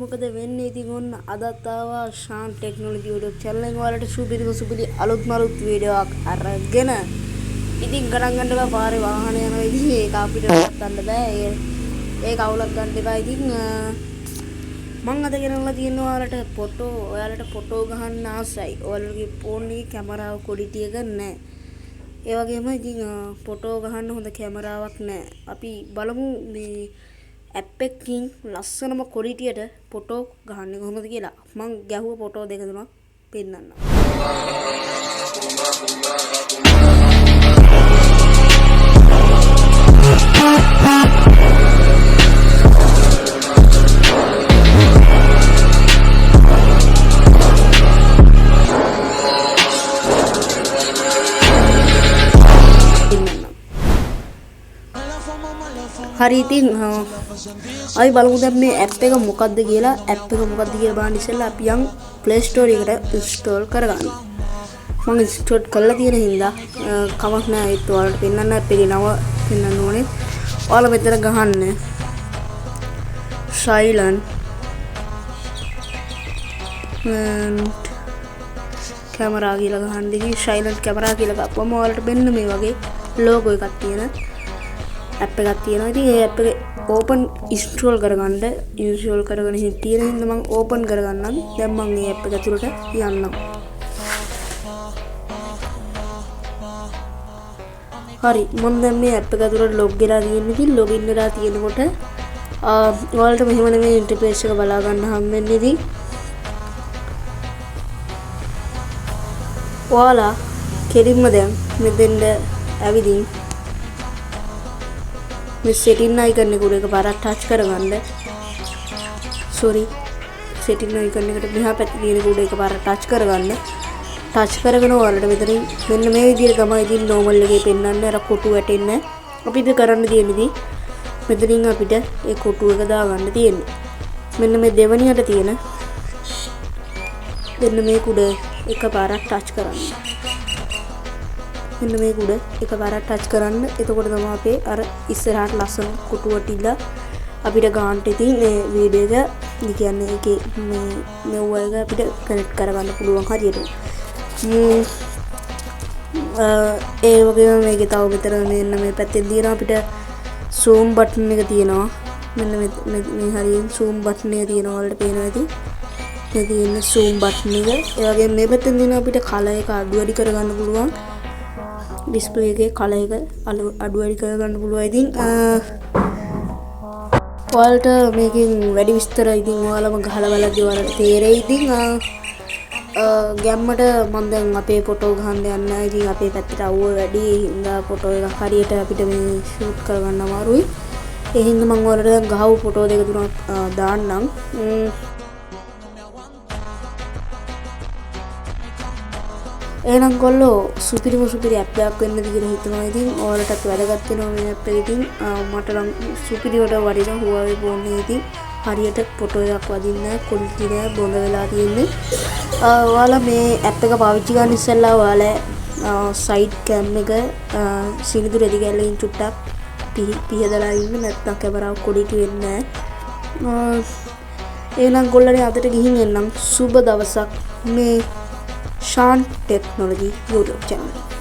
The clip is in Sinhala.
මොකද වෙන්නේ ඉතින් ඔන්න අදත් ආවා ශාන් ටෙක්නොලොජි YouTube channel එක වලට සුපිරි අලුත් මලුත් වීඩියෝ එකක් අරගෙන ඉතින් ගණන් ගන්න බෑ පාරේ වාහන යනවා ඉතින් ඒක අපිට නවත්තන්න බෑ ඒක අවුලක් ගන්න එපා ඉතින් මම අද ගෙනල්ලා තියෙනවා ඔයාලට ෆොටෝ ගහන්න ආසයි ඔයාලගේ ෆෝන් එකේ කැමරාව ක්වොලිටි එක නැහැ ඒ වගේම ඉතින් ෆොටෝ ගහන්න හොඳ කැමරාවක් නැහැ අපි බලමු මේ ඇප් එකකින් ලස්සනම ක්වොලිටියට ෆොටෝ ගහන්නේ කොහොමද කියලා මම ගැහුව ෆොටෝ දෙක තුනක් පෙන්නන්නම් හරි ඉතින් අපි බලමු දැන් මේ ඇප් එක මොකක්ද කියලා බලන්න ඉස්සෙල්ලා අපි යන් Play Store එකට ඉන්ස්ටෝල් කරගන්න. මම ඉන්ස්ටෝල් කරලා තියෙන හින්දා කමක් නැහැ ඒත් ඔයාලට පෙන්නන්න ඇප් එකේ නම පෙන්නන්න ඕනේ. ඔයාලා මෙතන ගහන්න silent camera කියලා ගහන්න. ඉතින් silent camera කියලා ගත්තම ඔයාලට මෙන්න මේ වගේ logo එකක් තියෙන ඇප් එකක් තියෙනවා. ඉතින් ඒ ඇප් එක ඕපන් ඉන්ස්ටෝල් කරගන්න කරගෙන තියෙන හින්දා මම ඕපන් කරගන්නම්. දැන් මම මේ ඇප් එක ඇතුළට යන්නම්. හරි මම දැන් මේ ඇප් එක ඇතුළට ලොග් වෙලා තියෙන්නේ. ඉතින් ලොගින් වෙලා තියෙනකොට ඔයාලට මෙහෙම නෙමෙයි ඉන්ටර්ෆේස් එක බලා ගන්න හම්බෙන්නේ. ඉතින් ඔයාලා කෙලින්ම දැන් මෙතෙන්ද ඇවිදින් මේ setting icon එක එකපාරක් touch කරගන්න. setting icon එකට මෙහා පැත්තේ තියෙන උඩ එකපාරක් touch කරගන්න. touch කරගෙන ඔයාලට මෙතනින් මෙන්න මේ විදිහට තමයි ඉතින් normal එකේ පෙන්වන්නේ. අර කොටු වැටෙන්නේ. අපි ඉතින් කරන්න තියෙන්නේ මෙතනින් අපිට ඒ කොටු එක දාගන්න තියෙන්නේ. මෙන්න මේ දෙවණියට තියෙන මෙන්න මේ කුඩ එකපාරක් touch කරන්න. මෙන්න මේ කුඩ එකපාරක් touch කරන්න. එතකොට තමයි අපේ අර ඉස්සරහට ලස්සන කොටුව ටිකලා අපිට ගන්න ඉතින් මේ වීඩියෝ එක කියන්නේ ඒකේ මේ වල අපිට කනෙක්ට් කරගන්න පුළුවන් හරියට. ඒ වගේම මේකේ තව මෙතන මෙන්න මේ පැත්තෙන් දින අපිට zoom button එක තියෙනවා. මෙන්න මේ හරියෙන් zoom button එක තියෙනවා වලට පේනවා ඉතින්. මේ තියෙන zoom button එක. ඒ වගේම මේ පැත්තෙන් දින අපිට color එක අඩු වැඩි කරගන්න පුළුවන්. display එකේ color එක අඩු වැඩි කරගන්න පුළුවන්. ඉතින් ඔයාලට මේකෙන් වැඩි විස්තර ඉතින් ඔයාලම ගහලා බලද්දී ඔයාලට තේරෙයි. ඉතින් ගැම්මට මම දැන් අපේ ෆොටෝ ගහන්න යන්න. ඉතින් අපේ පැත්තට අවුව වැඩි හින්දා ෆොටෝ එකක් හරියට අපිට මේ ෂූට් කරගන්න අමාරුයි. ඒ හින්දා මම ඔයාලට දැන් ගහව ෆොටෝ දෙක තුනක් දාන්නම්. එහෙනම් කොල්ලෝ සුපිරි ඇප් එකක් වෙන්න දිගට හිතනවා. ඉතින් ඔයාලටත් වැදගත් වෙනවා මේ ඇප් එක. ඉතින් මට නම් සුපිරිවට වටින Huawei ෆෝන් එකේ ඉතින් හරියට ෆොටෝ එකක් වදින්න ක්වොලිටි එක බොඳ වෙලා තියෙන්නේ. ඔයාලා මේ ඇප් එක පාවිච්චි කරන්න ඉස්සෙල්ලා ඔයාලා සයිඩ් කැම් එක සිනිඳු රෙදි කැල්ලකින් චුට්ටක් පිහදලා ඉන්න. නැත්නම් කැමරාව ක්වොලිටි වෙන්නේ නැහැ. එහෙනම් කොල්ලනේ අදට ගිහින් එන්නම්. සුබ දවසක් මේ ශාන් ටෙක්නොලොජි YouTube channel.